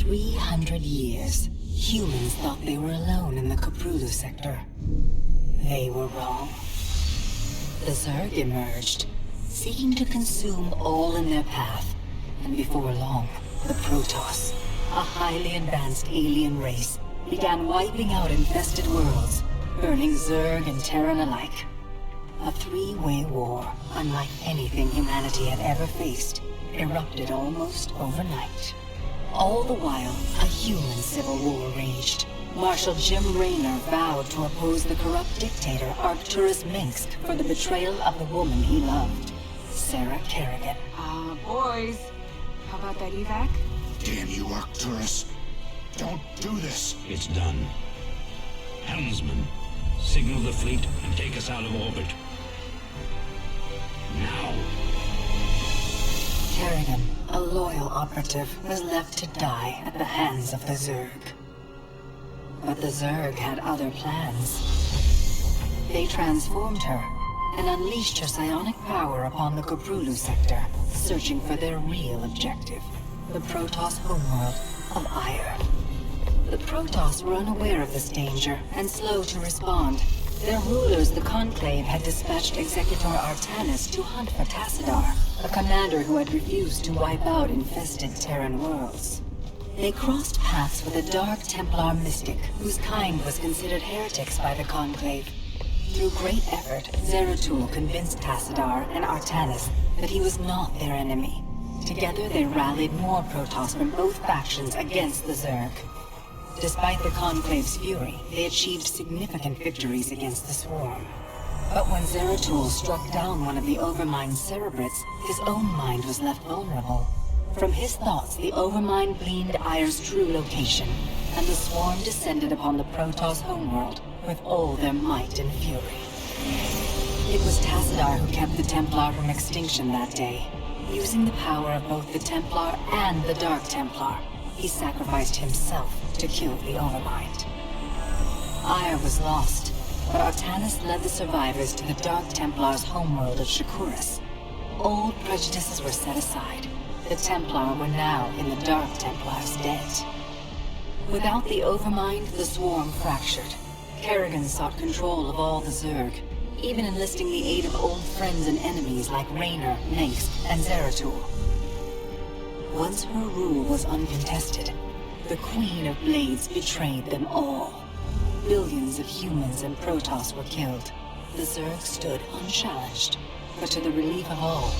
300 years, humans thought they were alone in the Prologue sector. They were wrong. The Zerg emerged, seeking to consume all in their path, and before long, the Protoss, a highly advanced alien race, began wiping out infested worlds, burning Zerg and Terran alike. A three-way war, unlike anything humanity had ever faced, erupted almost overnight. All the while, a human civil war raged. Marshal Jim Raynor vowed to oppose the corrupt dictator Arcturus Minsk for the betrayal of the woman he loved, Sarah Kerrigan. Boys, how about that evac? Damn you, Arcturus. Don't do this. It's done. Helmsman, signal the fleet and take us out of orbit. Now. Kerrigan, a loyal operative, was left to die at the hands of the Zerg. But the Zerg had other plans. They transformed her and unleashed her psionic power upon the Prologue sector, searching for their real objective, the Protoss homeworld of Ire. The Protoss were unaware of this danger and slow to respond. Their rulers, the Conclave, had dispatched Executor Artanis to hunt for Tassadar, a commander who had refused to wipe out infested Terran worlds. They crossed paths with a Dark Templar mystic, whose kind was considered heretics by the Conclave. Through great effort, Zeratul convinced Tassadar and Artanis that he was not their enemy. Together they rallied more Protoss from both factions against the Zerg. Despite the Conclave's fury, they achieved significant victories against the Swarm. But when Zeratul struck down one of the Overmind Cerebrates, his own mind was left vulnerable. From his thoughts, the Overmind gleaned Ire's true location, and the Swarm descended upon the Protoss homeworld with all their might and fury. It was Tassadar who kept the Templar from extinction that day. Using the power of both the Templar and the Dark Templar, he sacrificed himself to kill the Overmind. Ire was lost, but Artanis led the survivors to the Dark Templar's homeworld of Shakuras. Old prejudices were set aside. The Templar were now in the Dark Templar's debt. Without the Overmind, the Swarm fractured. Kerrigan sought control of all the Zerg, even enlisting the aid of old friends and enemies like Raynor, Minsk, and Zeratul. Once her rule was uncontested, the Queen of Blades betrayed them all. Billions of humans and Protoss were killed. The Zerg stood unchallenged, but to the relief of all,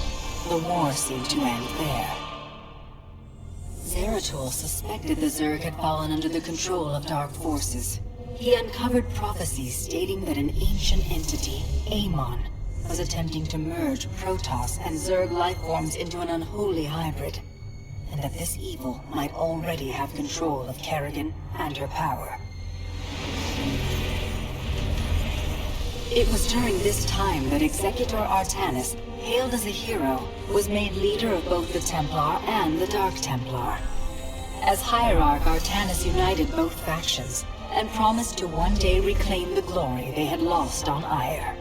the war seemed to end there. Zeratul suspected the Zerg had fallen under the control of dark forces. He uncovered prophecies stating that an ancient entity, Amon, was attempting to merge Protoss and Zerg lifeforms into an unholy hybrid, and that this evil might already have control of Kerrigan and her power. It was during this time that Executor Artanis, hailed as a hero, was made leader of both the Templar and the Dark Templar. As Hierarch, Artanis united both factions, and promised to one day reclaim the glory they had lost on Ire.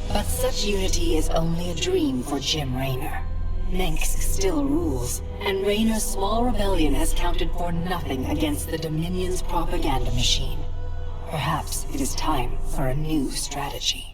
But such unity is only a dream for Jim Raynor. Minsk still rules, and Raynor's small rebellion has counted for nothing against the Dominion's propaganda machine. Perhaps it is time for a new strategy.